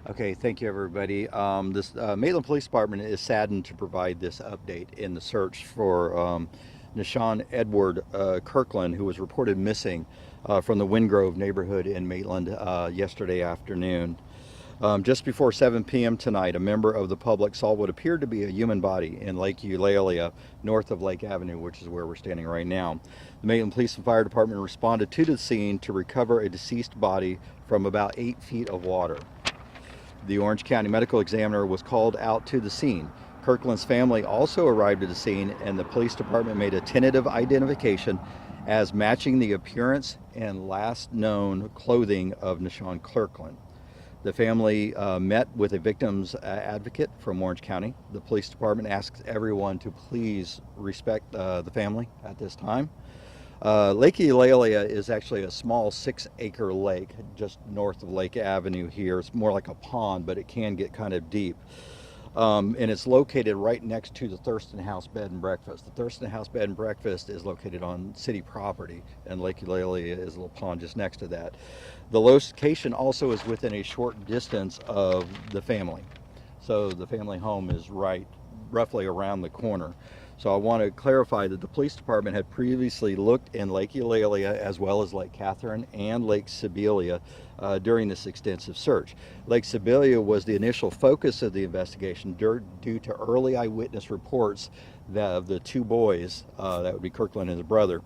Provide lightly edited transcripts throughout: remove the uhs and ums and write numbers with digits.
Okay, thank you, everybody. This Maitland Police Department is saddened to provide this update in the search for Nishan Edward Kirkland, who was reported missing from the Wingrove neighborhood in Maitland yesterday afternoon. Just before 7 p.m. tonight, a member of the public saw what appeared to be a human body in Lake Eulalia, north of Lake Avenue, which is where we're standing right now. The Maitland Police and Fire Department responded to the scene to recover a deceased body from about 8 feet of water. The Orange County Medical Examiner was called out to the scene. Kirkland's family also arrived at the scene, and the police department made a tentative identification as matching the appearance and last known clothing of Nishan Kirkland. The family met with a victim's advocate from Orange County. The police department asks everyone to please respect the family at this time. Lake Eulalia is actually a small 6-acre lake just north of Lake Avenue here. It's more like a pond, but it can get kind of deep. And it's located right next to the Thurston House Bed and Breakfast. The Thurston House Bed and Breakfast is located on city property, and Lake Eulalia is a little pond just next to that. The location also is within a short distance of the family. So the family home is roughly around the corner. So I want to clarify that the police department had previously looked in Lake Eulalia as well as Lake Catherine and Lake Sibylla during this extensive search. Lake Sibylla was the initial focus of the investigation due to early eyewitness reports of the two boys, that would be Kirkland and his brother,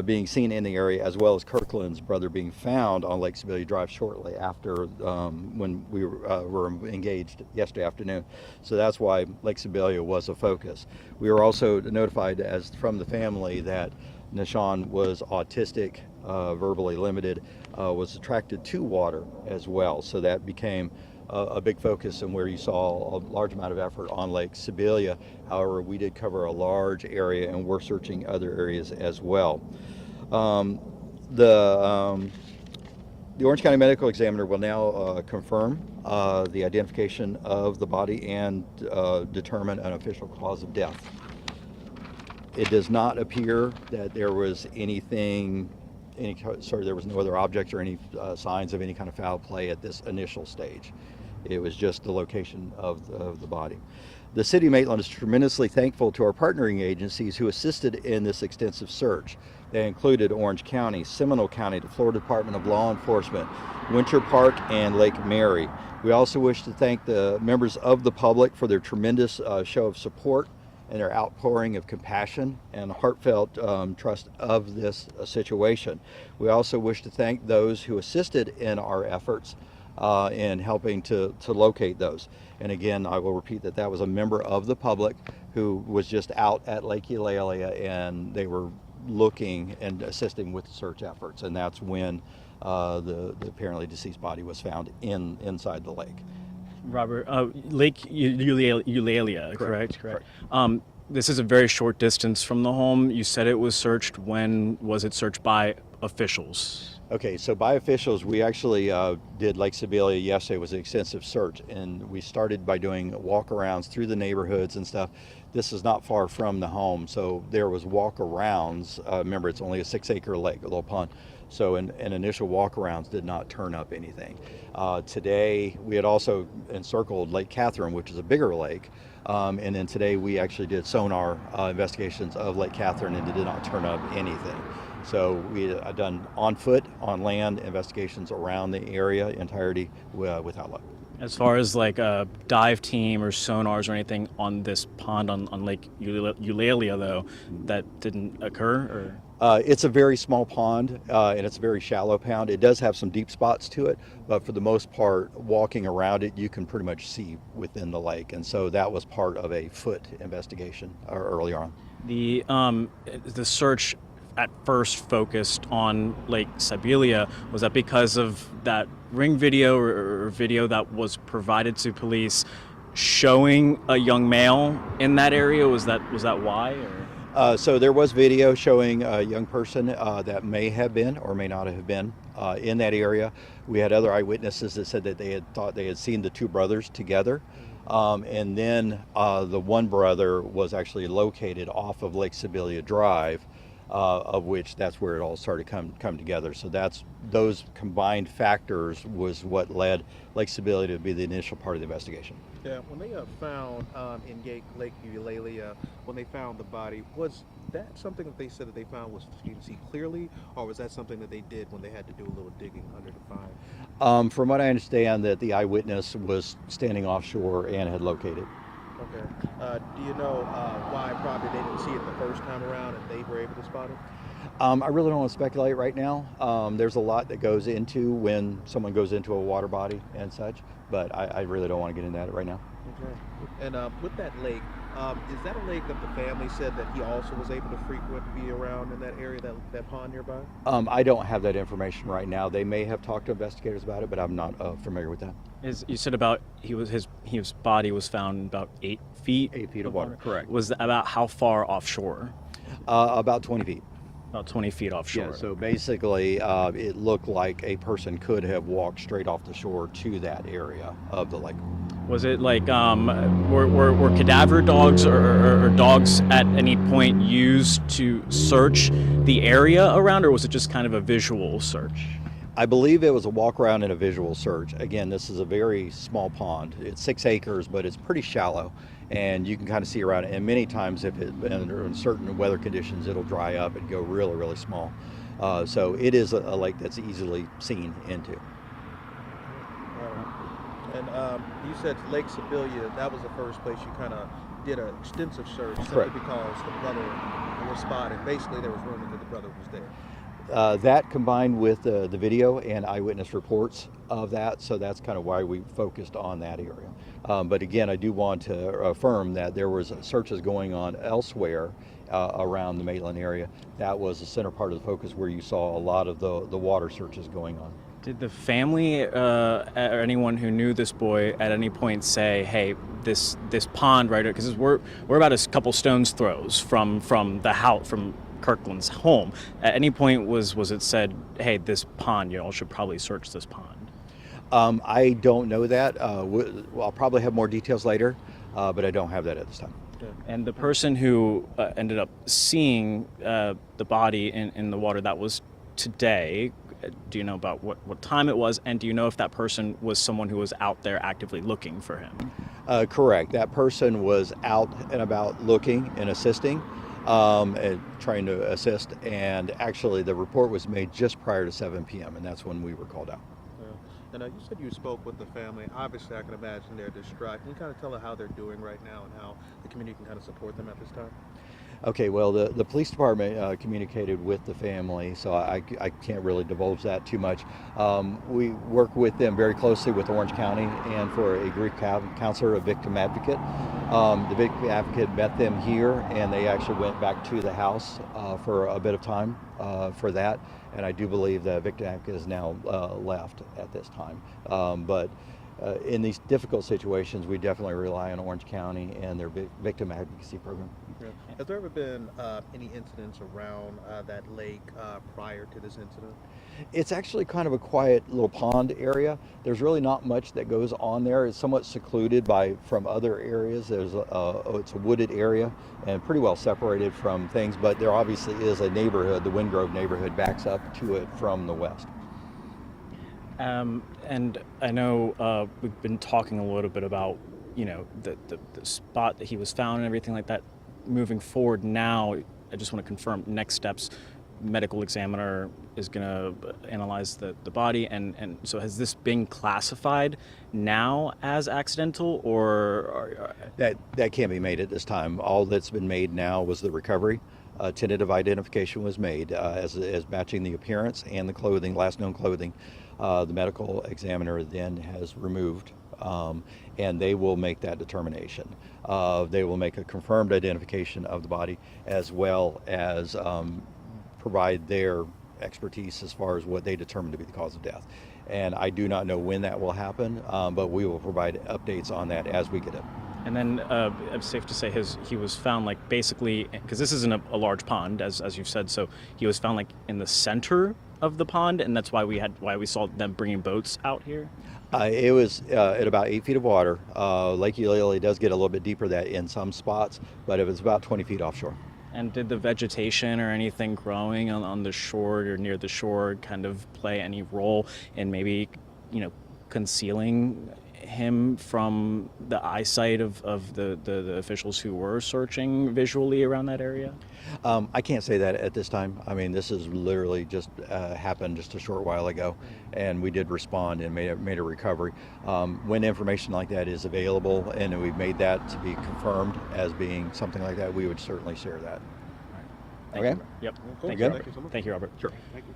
being seen in the area, as well as Kirkland's brother being found on Lake Sibylla Drive shortly after when we were engaged yesterday afternoon. So that's why Lake Sibylla was a focus. We were also notified from the family that Nishan was autistic, verbally limited, was attracted to water as well. So that became a big focus and where you saw a large amount of effort on Lake Sibylla. However, we did cover a large area and we're searching other areas as well. The Orange County Medical Examiner will now confirm the identification of the body and determine an official cause of death. It does not appear that there was there was no other objects or any signs of any kind of foul play at this initial stage. It was just the location of the body. The City of Maitland is tremendously thankful to our partnering agencies who assisted in this extensive search. They included Orange County, Seminole County, the Florida Department of Law Enforcement, Winter Park, and Lake Mary. We also wish to thank the members of the public for their tremendous show of support and their outpouring of compassion and heartfelt trust of this situation. We also wish to thank those who assisted in our efforts in helping to locate those. And again, I will repeat that that was a member of the public who was just out at Lake Eulalia, and they were looking and assisting with the search efforts, and that's when the apparently deceased body was found inside the lake. Robert, Lake Eulalia, correct? Correct. This is a very short distance from the home. You said it was searched. When was it searched by officials? Okay, so by officials, we actually did Lake Sibylla yesterday. It was an extensive search, and we started by doing walk-arounds through the neighborhoods and stuff. This is not far from the home, so there was walk-arounds. Remember, it's only a 6-acre lake, a little pond. So an initial walk-arounds did not turn up anything. Today, we had also encircled Lake Catherine, which is a bigger lake. And then today we actually did sonar investigations of Lake Catherine, and it did not turn up anything. So we had done on foot, on land investigations around the area entirety without luck. As far as like a dive team or sonars or anything on this pond on Lake Eulalia, though, that didn't occur? Or? It's a very small pond, and it's a very shallow pond. It does have some deep spots to it, but for the most part, walking around it, you can pretty much see within the lake. And so that was part of a foot investigation earlier on. The search at first focused on Lake Sibylla. Was that because of that ring video or video that was provided to police showing a young male in that area? Was that why? Or? So there was video showing a young person that may have been or may not have been in that area. We had other eyewitnesses that said that they had thought they had seen the two brothers together. And then the one brother was actually located off of Lake Sibylla Drive of which that's where it all started come together. So those combined factors was what led Lake Sibylla to be the initial part of the investigation. Yeah, when they found in Lake Eulalia, when they found the body, was that something that they said that they found was you can see clearly, or was that something that they did when they had to do a little digging under the find? From what I understand, that the eyewitness was standing offshore and had located. Okay. Do you know why probably they didn't see it the first time around and they were able to spot it? I really don't want to speculate right now. There's a lot that goes into when someone goes into a water body and such, but I really don't want to get into that right now. Okay. And with that lake, is that a lake that the family said that he also was able to frequent, be around in that area, that pond nearby? I don't have that information right now. They may have talked to investigators about it, but I'm not familiar with that. You said about his body was found about 8 feet. 8 feet of water, correct. Was about how far offshore? About 20 feet. About 20 feet offshore. Yeah, so basically, it looked like a person could have walked straight off the shore to that area of the lake. Was it like were cadaver dogs or dogs at any point used to search the area around, or was it just kind of a visual search? I believe it was a walk around and a visual search. Again, this is a very small pond. It's 6 acres, but it's pretty shallow, and you can kind of see around it. And many times, if it under in certain weather conditions, it'll dry up and go really, really small. So it is a lake that's easily seen into. And you said Lake Sibylla, that was the first place you kind of did an extensive search simply Correct. because the brother was spotted. Basically, there was rumors that the brother was there. That combined with the video and eyewitness reports of that, so that's kind of why we focused on that area. But again, I do want to affirm that there was searches going on elsewhere around the Maitland area. That was the center part of the focus where you saw a lot of the water searches going on. Did the family or anyone who knew this boy at any point say, "Hey, this pond right?" Because we're about a couple stones throws from the house from Kirkland's home. At any point was it said, "Hey, this pond, you all should probably search this pond"? I don't know that. I'll probably have more details later, but I don't have that at this time. And the person who ended up seeing the body in the water, that was today. Do you know about what time it was? And do you know if that person was someone who was out there actively looking for him? Correct. That person was out and about looking and assisting, and trying to assist. And actually, the report was made just prior to 7 p.m., and that's when we were called out. And you said you spoke with the family. Obviously, I can imagine they're distraught. Can you kind of tell us how they're doing right now and how the community can kind of support them at this time? Okay, well, the police department communicated with the family, so I can't really divulge that too much. We work with them very closely with Orange County and for a grief counselor, a victim advocate. The victim advocate met them here, and they actually went back to the house for a bit of time for that. And I do believe the victim advocate is now left at this time. But in these difficult situations, we definitely rely on Orange County and their victim advocacy program. Yeah. Has there ever been any incidents around that lake prior to this incident? It's actually kind of a quiet little pond area. There's really not much that goes on there. It's somewhat secluded from other areas. It's a wooded area and pretty well separated from things, but there obviously is a neighborhood. The Windgrove neighborhood backs up to it from the west. And I know we've been talking a little bit about, the spot that he was found and everything like that. Moving forward now, I just want to confirm next steps. Medical examiner is going to analyze the body, and so has this been classified now as accidental, or that can't be made at this time. All that's been made now was the recovery. Tentative identification was made as matching the appearance and the clothing, last known clothing. The medical examiner then has removed, and they will make that determination. They will make a confirmed identification of the body, as well as provide their expertise as far as what they determine to be the cause of death. And I do not know when that will happen, but we will provide updates on that as we get it. And then it's safe to say he was found like basically, because this isn't a large pond, as you've said, so he was found like in the center of the pond, and that's why we saw them bringing boats out here. It was at about 8 feet of water. Lake Eulalia does get a little bit deeper that in some spots, but it was about 20 feet offshore. And did the vegetation or anything growing on the shore or near the shore kind of play any role in maybe, concealing him from the eyesight of the officials who were searching visually around that area? I can't say that at this time. I mean, this has literally just happened just a short while ago, and we did respond and made a recovery. When information like that is available and we've made that to be confirmed as being something like that, we would certainly share that. Thank Okay. you. Yep. Cool. Thank you, Good. Robert. Thank you so much. Thank you, Robert. Sure. Thank you.